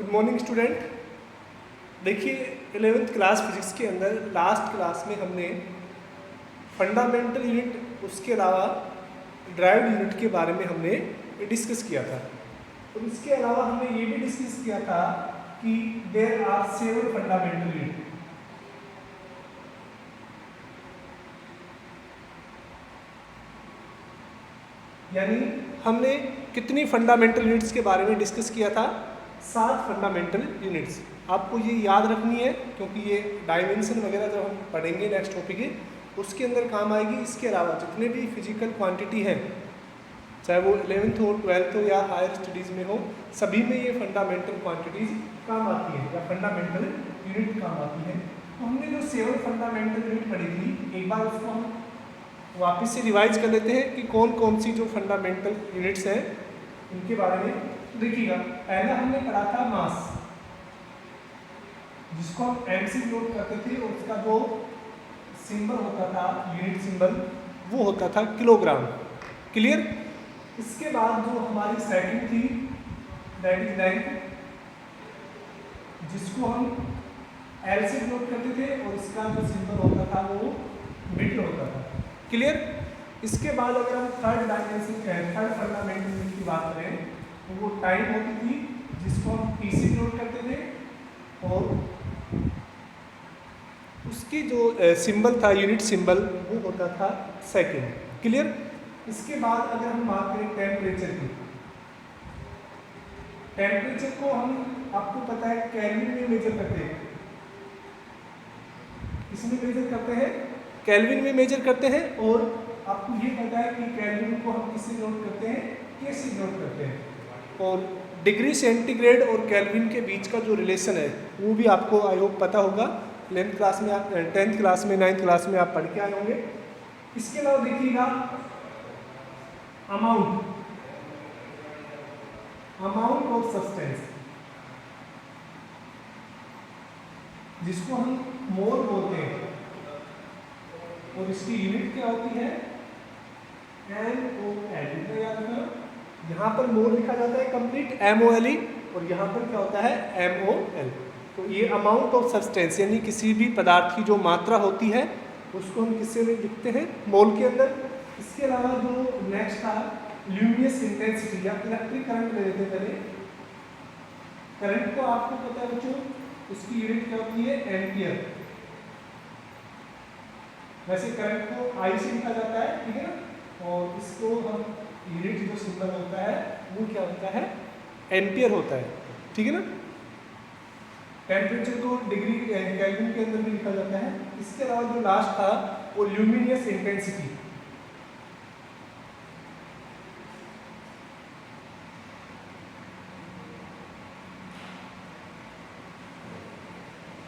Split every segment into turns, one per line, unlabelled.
Good morning student. देखिए 11th class physics के अंदर लास्ट क्लास में हमने फंडामेंटल यूनिट, उसके अलावा ड्राइव्ड यूनिट के बारे में हमने डिस्कस किया था। और इसके अलावा हमने ये भी डिस्कस किया था कि देयर आर 7 फंडामेंटल यूनिट। यानी हमने कितनी फंडामेंटल यूनिट्स के बारे में डिस्कस किया था? 7 फंडामेंटल यूनिट्स। आपको ये याद रखनी है क्योंकि ये डायमेंशन वगैरह जब हम पढ़ेंगे नेक्स्ट टॉपिक है उसके अंदर काम आएगी। इसके अलावा जितने भी फिजिकल क्वांटिटी हैं, चाहे वो 11th हो, 12th हो या हायर स्टडीज़ में हो, सभी में ये फंडामेंटल क्वांटिटीज़ काम आती हैं या फंडामेंटल यूनिट काम आती है। तो हमने जो 7 फंडामेंटल यूनिट पढ़ी थी, एक बार उसको हम वापस से रिवाइज कर लेते हैं कि कौन कौन सी जो फंडामेंटल यूनिट्स हैं उनके बारे में देखिएगा। पहला हमने पढ़ा था मास, जिसको हम m से नोट करते थे और उसका जो सिंबल होता था, यूनिट सिंबल, वो होता था किलोग्राम। क्लियर? इसके बाद जो हमारी सेकंड थी दैट इज लेंथ, जिसको हम L से नोट करते थे और इसका जो सिंबल होता था वो मीटर होता था। क्लियर? इसके बाद अगर हम third dimension third fundamental unit की बात करें तो वो टाइम होती थी, जिसको हम T से नोट करते थे और उसकी जो सिंबल था, यूनिट सिंबल, वो होता था सेकंड। क्लियर? इसके बाद अगर हम बात करें टेम्परेचर की, टेम्परेचर को हम, आपको पता है, केल्विन में मेजर करते हैं। इसमें मेजर करते हैं, केल्विन में मेजर करते हैं। और आपको ये पता है कि केल्विन को हम किससे नोट करते हैं? के से नोट करते हैं। और डिग्री सेंटीग्रेड और केल्विन के बीच का जो रिलेशन है वो भी आपको आई होप पता होगा। 11th क्लास में आप 10th क्लास में 9th क्लास में आप पढ़ के आए होंगे। इसके अलावा देखिएगा अमाउंट ऑफ सब्सटेंस, जिसको हम मोल बोलते हैं, और इसकी यूनिट क्या होती है? MOL। याद रखना, यहाँ पर मोल लिखा जाता है कंप्लीट MOLE और यहाँ पर क्या होता है? MOL। तो ये अमाउंट ऑफ सब्सटेंस यानी किसी भी पदार्थ की जो मात्रा होती है उसको हम किससे लिखते हैं? मोल के अंदर। इसके अलावा जो नेक्स्ट था ल्यूमिनस इंटेंसिटी या इलेक्ट्रिक करंट ले लेते हैं पहले। करंट को आपको पता है बच्चों, उसकी यूनिट क्या होती है? एम्पियर। वैसे करंट को आई से लिखा जाता है, ठीक है ना, और इसको हम यूनिट जो सिंबल होता है वो क्या होता है? एम्पियर होता है, ठीक है ना। टेम्परेचर को डिग्री केल्विन के अंदर भी लिखा जाता है। इसके अलावा जो लास्ट था वो ल्यूमिनस इंटेंसिटी।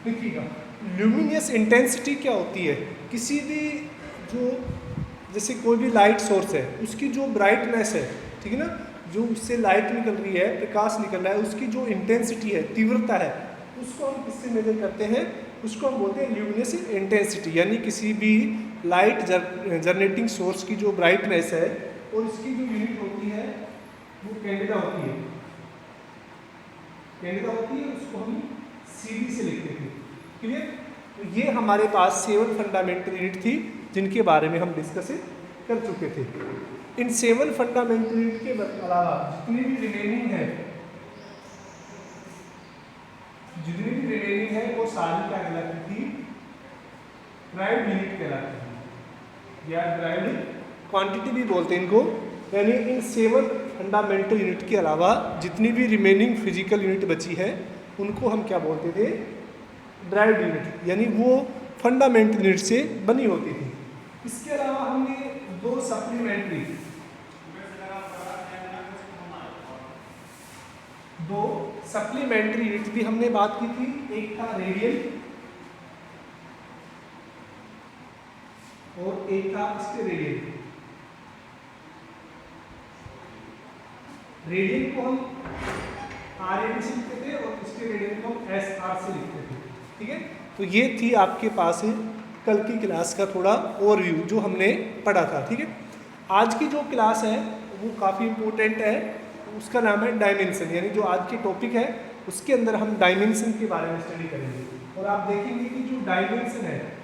देखिएगा ल्यूमिनस इंटेंसिटी क्या होती है? किसी भी जो, जैसे कोई भी लाइट सोर्स है, उसकी जो ब्राइटनेस है, ठीक है ना, जो उससे लाइट निकल रही है, प्रकाश निकल रहा है, उसकी जो इंटेंसिटी है, तीव्रता है, उसको हम किससे मेजर करते हैं? उसको हम बोलते हैं ल्यूमिनस इंटेंसिटी। यानी किसी भी लाइट जनरेटिंग सोर्स की जो ब्राइटनेस है और इसकी जो यूनिट होती है वो कैंडेला होती है। कैंडेला होती है, उसको हम CD से लिखते थे। क्लियर? तो ये हमारे पास 7 फंडामेंटल यूनिट थी जिनके बारे में हम डिस्कस कर चुके थे। इन 7 फंडामेंटल यूनिट के अलावा जितनी भी रिमेनिंग है वो सारी क्या कहलाती थी? ड्राइव्ड यूनिट कहलाती थी या ड्राइव्ड क्वांटिटी भी बोलते हैं इनको। यानी इन 7 फंडामेंटल यूनिट के अलावा जितनी भी रिमेनिंग फिजिकल यूनिट बची है उनको हम क्या बोलते थे? Derived unit. यानी वो फंडामेंटल यूनिट से बनी होती थी। इसके अलावा हमने 2 सप्लीमेंट्री यूनिट भी हमने बात की थी। एक था रेडियन और एक था स्टेरेडियन। रेडियन को हम RAD से लिखते थे और स्टेरेडियन को हम SR से लिखते थे, ठीक है। तो ये थी आपके पास कल की क्लास का थोड़ा ओवरव्यू जो हमने पढ़ा था, ठीक है। आज की जो क्लास है वो काफ़ी इम्पोर्टेंट है, उसका नाम है डायमेंशन। यानी जो आज की टॉपिक है उसके अंदर हम डायमेंशन के बारे में स्टडी करेंगे और आप देखेंगे कि जो डायमेंशन है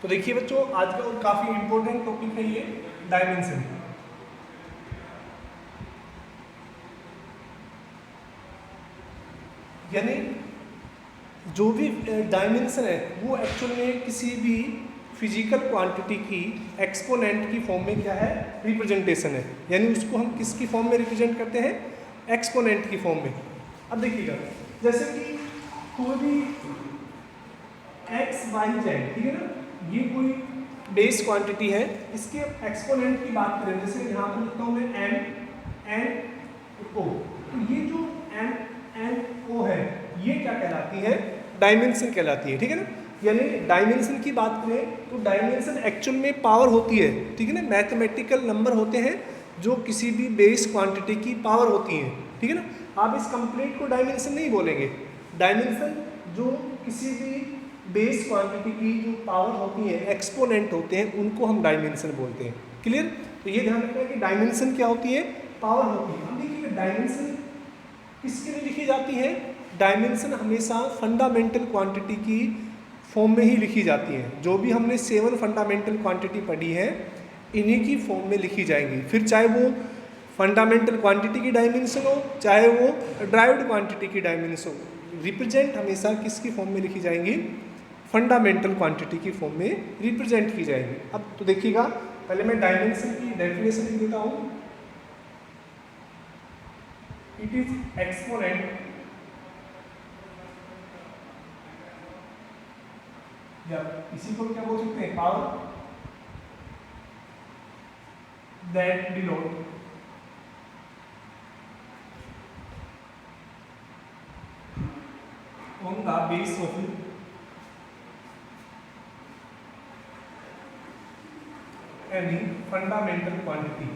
तो देखिए बच्चों, आज का काफी इंपॉर्टेंट टॉपिक है ये डायमेंशन। यानी जो भी डायमेंशन है वो एक्चुअल में किसी भी फिजिकल क्वांटिटी की एक्सपोनेंट की फॉर्म में क्या है, रिप्रेजेंटेशन है। यानी उसको हम किसकी फॉर्म में रिप्रेजेंट करते हैं, एक्सपोनेंट की फॉर्म में। अब देखिएगा, जैसे कि कोई भी एक्स वाई जेड, ठीक है ना, ये कोई बेस क्वांटिटी है, इसके एक्सपोनेंट की बात करें, जैसे यहाँ पर लिखता हूँ मैं एन ओ, तो ये जो एन ओ है ये क्या कहलाती है, डायमेंशन कहलाती है, ठीक है ना। यानी डायमेंशन की बात करें तो डायमेंशन एक्चुअल में पावर होती है, ठीक है ना, मैथमेटिकल नंबर होते हैं जो किसी भी बेस क्वांटिटी की पावर होती हैं, ठीक है ना। आप इस कंप्लीट को डायमेंशन नहीं बोलेंगे, डायमेंशन जो किसी भी बेस क्वांटिटी की जो पावर होती है, एक्सपोनेंट होते हैं, उनको हम डायमेंशन बोलते हैं। क्लियर। तो ये ध्यान रखना है कि डायमेंशन क्या होती है, पावर होती है। अब देखिए डायमेंशन किसके लिए लिखी जाती है, डायमेंशन हमेशा फंडामेंटल क्वांटिटी की फॉर्म में ही लिखी जाती है। जो भी हमने 7 फंडामेंटल क्वांटिटी पढ़ी है इन्हीं की फॉर्म में लिखी जाएंगी, फिर चाहे वो फंडामेंटल क्वांटिटी की डायमेंशन हो, चाहे वो ड्राइव्ड क्वांटिटी की डायमेंशन हो, रिप्रेजेंट हमेशा किसकी फॉर्म में लिखी जाएंगी, फंडामेंटल क्वांटिटी की फॉर्म में रिप्रेजेंट की जाएगी। अब तो देखिएगा, पहले मैं डायमेंशन की डेफिनेशन लिख देता हूँ। इट इज एक्सपोनेंट या इसी को क्या बोल सकते हैं, power that denote on the base of any fundamental quantity।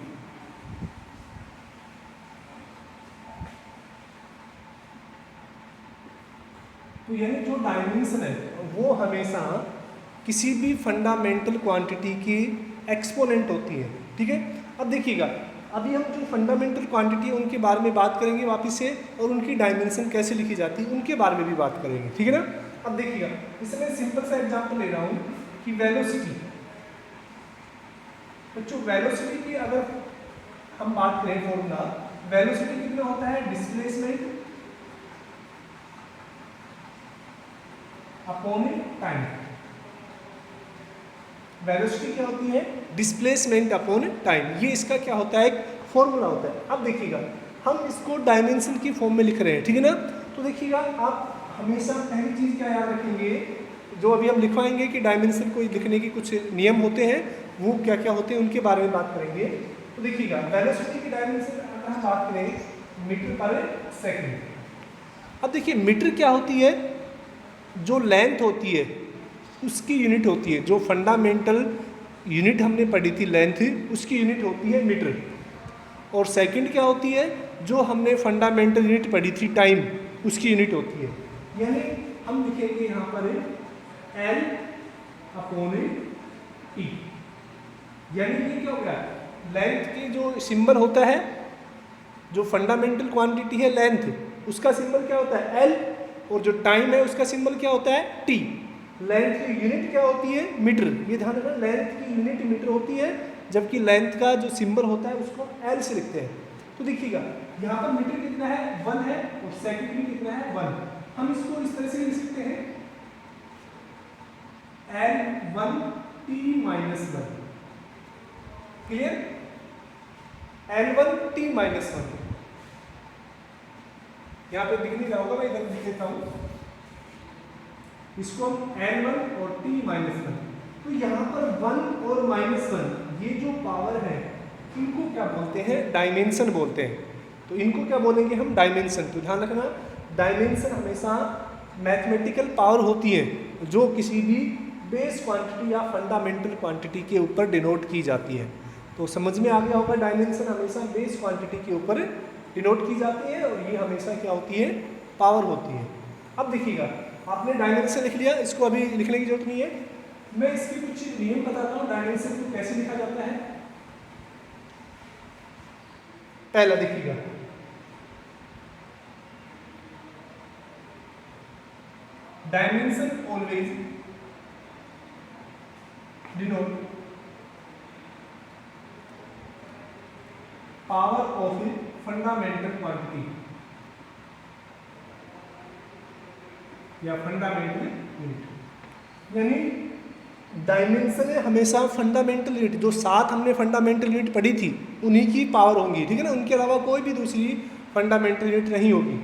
तो यानी जो डायमेंशन है वो हमेशा किसी भी फंडामेंटल क्वांटिटी की एक्सपोनेंट होती है, ठीक है। अब देखिएगा, अभी हम जो फंडामेंटल क्वांटिटी है उनके बारे में बात करेंगे वापस से, और उनकी डायमेंशन कैसे लिखी जाती है उनके बारे में भी बात करेंगे, ठीक है ना। अब देखिएगा, इसमें सिंपल सा एग्जांपल ले रहा हूँ कि वेलोसिटी। बच्चों वेलोसिटी की अगर हम बात करें फॉर्मूला, वेलोसिटी कितना होता है, डिस्प्लेसमेंट अपॉन टाइम। वेलोसिटी क्या होती है, डिस्प्लेसमेंट अपॉन टाइम। ये इसका क्या होता है, एक फॉर्मूला होता है। अब देखिएगा, हम इसको डायमेंशन की फॉर्म में लिख रहे हैं, ठीक है ना। तो देखिएगा, आप हमेशा पहली चीज क्या याद रखेंगे, जो अभी हम लिखवाएंगे कि डायमेंशन को लिखने के कुछ नियम होते हैं, वो क्या क्या होते हैं उनके बारे में बात करेंगे। तो देखिएगा, वेलोसिटी की डायमेंशन अगर हम बात करें मीटर पर सेकंड। अब देखिए मीटर क्या होती है, जो लेंथ होती है उसकी यूनिट होती है। जो फंडामेंटल यूनिट हमने पढ़ी थी लेंथ, उसकी यूनिट होती है मीटर। और सेकंड क्या होती है, जो हमने फंडामेंटल यूनिट पढ़ी थी टाइम, उसकी यूनिट होती है। यानी हम लिखेंगे यहाँ पर एल अपॉन टी। यानी ये क्या हो गया, लेंथ की जो सिंबल होता है, जो फंडामेंटल क्वांटिटी है लेंथ, उसका सिंबल क्या होता है एल, और जो टाइम है उसका सिंबल क्या होता है टी। लेंथ की यूनिट क्या होती है, मीटर। ये ध्यान रखना, लेंथ की यूनिट मीटर होती है, जबकि लेंथ का जो सिंबल होता है उसको एल से लिखते हैं। तो देखिएगा, यहाँ पर मीटर कितना है, 1 है, और सेकंड भी कितना है, 1। हम इसको इस तरह से लिख सकते हैं L1t-1। Clear, L1t-1। यहाँ पे दिख नहीं रहा होगा, मैं इधर लिख देता हूँ इसको, हम L1 और t-1। तो यहाँ पर 1 और -1 ये जो पावर है इनको क्या बोलते हैं, डायमेंशन बोलते हैं। तो इनको क्या बोलेंगे हम, डायमेंशन। तो ध्यान रखना, डायमेंशन हमेशा मैथमेटिकल पावर होती है जो किसी भी बेस क्वांटिटी या फंडामेंटल क्वांटिटी के ऊपर डिनोट की जाती है। तो समझ में आ गया होगा, डायमेंशन हमेशा बेस क्वांटिटी के ऊपर डिनोट की जाती है और ये हमेशा क्या होती है, पावर होती है। अब देखिएगा, आपने डायमेंशन लिख लिया, इसको अभी लिखने की जरूरत नहीं है, मैं इसके कुछ नियम बताता हूँ डायमेंशन को कैसे लिखा जाता है। पहला देखिएगा, dimension always denote power of a fundamental quantity या फंडामेंटल यूनिट। यानी डायमेंशन है हमेशा फंडामेंटल यूनिट, जो 7 हमने फंडामेंटल यूनिट पढ़ी थी उन्हीं की पावर होंगी, ठीक है ना, उनके अलावा कोई भी दूसरी फंडामेंटल यूनिट नहीं होगी।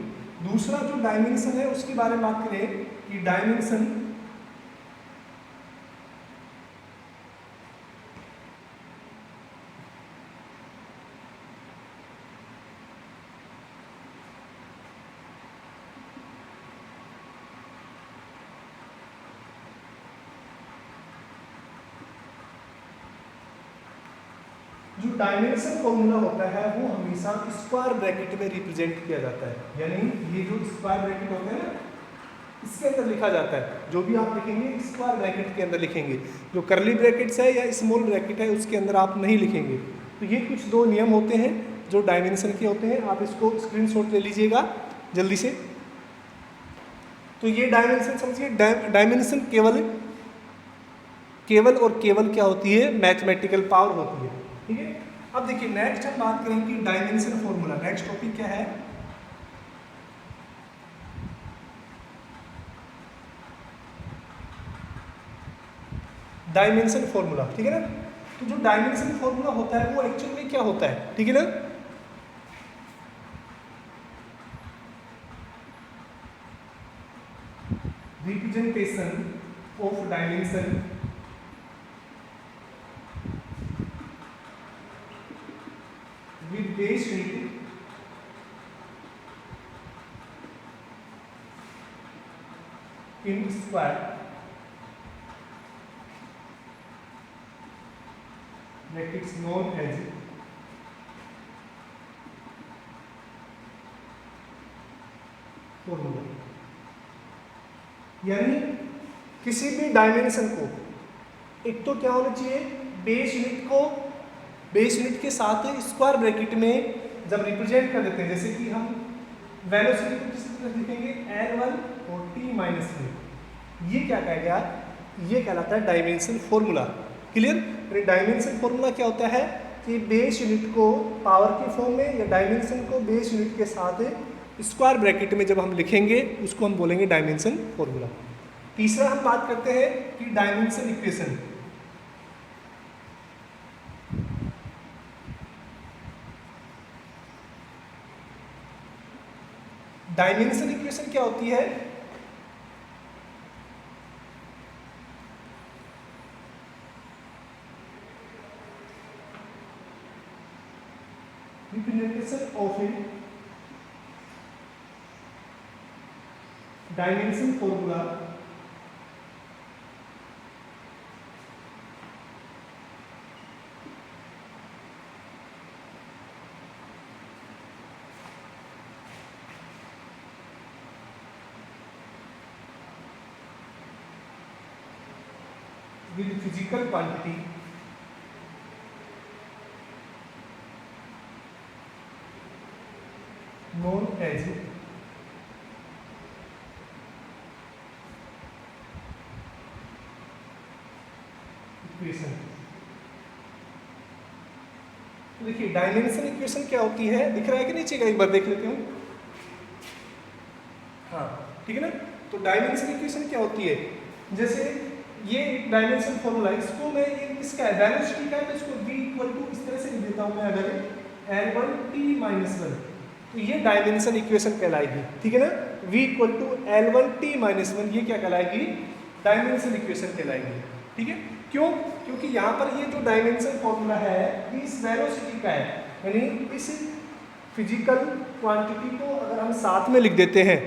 दूसरा जो डायमेंशन है उसके बारे में बात करें कि डायमेंशन जो डायमेंशन फॉर्मूला होता है वो हमेशा स्क्वायर ब्रैकेट में रिप्रेजेंट किया जाता है। यानी ये जो स्क्वायर ब्रैकेट होते हैं ना, इसके अंदर लिखा जाता है। जो भी आप लिखेंगे स्क्वायर ब्रैकेट के अंदर लिखेंगे, जो करली ब्रैकेट्स है या स्मॉल ब्रैकेट है उसके अंदर आप नहीं लिखेंगे। तो ये कुछ 2 नियम होते हैं जो डायमेंशन के होते हैं, आप इसको स्क्रीनशॉट ले लीजिएगा जल्दी से। तो ये डायमेंशन समझिए, डायमेंशन केवल और केवल क्या होती है, मैथमेटिकल पावर होती है, ठीक है। अब देखिए नेक्स्ट हम बात करेंगे डायमेंशन फॉर्मूला। नेक्स्ट टॉपिक क्या है, डायमेंशन फॉर्मूला, ठीक है ना। तो जो डायमेंशन फॉर्मूला होता है वो एक्चुअल में क्या होता है, ठीक है ना। Representation of dimension with base unit in square brackets known as formula. यानी किसी भी डायमेंशन को एक तो क्या होना चाहिए, बेस यूनिट को बेस यूनिट के साथ स्क्वायर ब्रैकेट में जब रिप्रेजेंट कर देते हैं, जैसे कि हम वेलोसिटी को किस तरह लिखेंगे, L1 और T-1, ये क्या कहेगा, ये कहलाता है dimension formula. Clear. Dimension formula क्या होता है कि बेस यूनिट को पावर के फॉर्म में या डायमेंशन को बेस यूनिट के साथ स्क्वायर ब्रैकेट में जब हम लिखेंगे उसको हम बोलेंगे डायमेंशन फॉर्मूला। तीसरा हम बात करते हैं कि डायमेंशन इक्वेशन। डायमेंशन इक्वेशन क्या होती है, representation of A dimension formula with physical quantity known as equation. देखिए डायमेंशन इक्वेशन क्या होती है, दिख रहा है कि नीचे का, एक बार देख लेते हूँ। हाँ ठीक है ना। तो डायमेंशन इक्वेशन क्या होती है, जैसे ये डायमेंशन फॉर्मूला, इसको मैं इसका है वेलोसिटी का, तो इसको v इक्वल टू इस तरह से लिख देता हूँ मैं, अगर L1T-1, तो ये डायमेंशन इक्वेशन कहलाएगी, ठीक है ना। v इक्वल टू L1T-1, ये क्या कहलाएगी, डायमेंशन इक्वेशन कहलाएगी, ठीक है। क्यों, क्योंकि यहाँ पर ये जो डायमेंशन फॉर्मूला है ये इस वेलोसिटी का है, यानी इस फिजिकल क्वांटिटी को अगर हम साथ में लिख देते हैं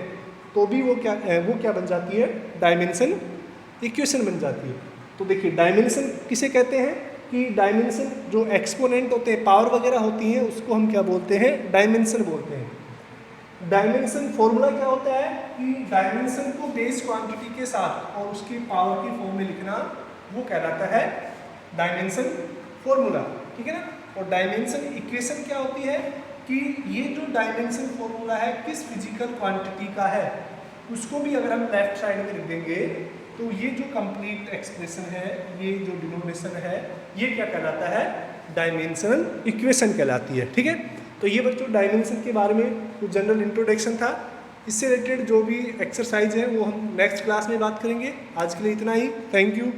तो भी वो क्या बन जाती है, डायमेंशन इक्वेशन बन जाती है। तो देखिए डायमेंशन किसे कहते हैं कि डायमेंशन जो एक्सपोनेंट होते हैं, पावर वगैरह होती हैं, उसको हम क्या बोलते हैं, डायमेंशन बोलते हैं। डायमेंशन फॉर्मूला क्या होता है कि डायमेंशन को बेस क्वांटिटी के साथ और उसकी पावर की फॉर्म में लिखना, वो कहलाता है डायमेंशन फॉर्मूला, ठीक है ना। और डायमेंशन इक्वेशन क्या होती है कि ये जो डायमेंशन फॉर्मूला है किस फिजिकल क्वांटिटी का है, उसको भी अगर हम लेफ्ट साइड में लिख देंगे तो ये जो कंप्लीट एक्सप्रेशन है, ये जो डिनोमिनेशन है, ये क्या कहलाता है, डायमेंशनल इक्वेशन कहलाती है, ठीक है। तो ये बच्चों डायमेंशन के बारे में कुछ जनरल इंट्रोडक्शन था। इससे रिलेटेड जो भी एक्सरसाइज है वो हम नेक्स्ट क्लास में बात करेंगे। आज के लिए इतना ही, थैंक यू।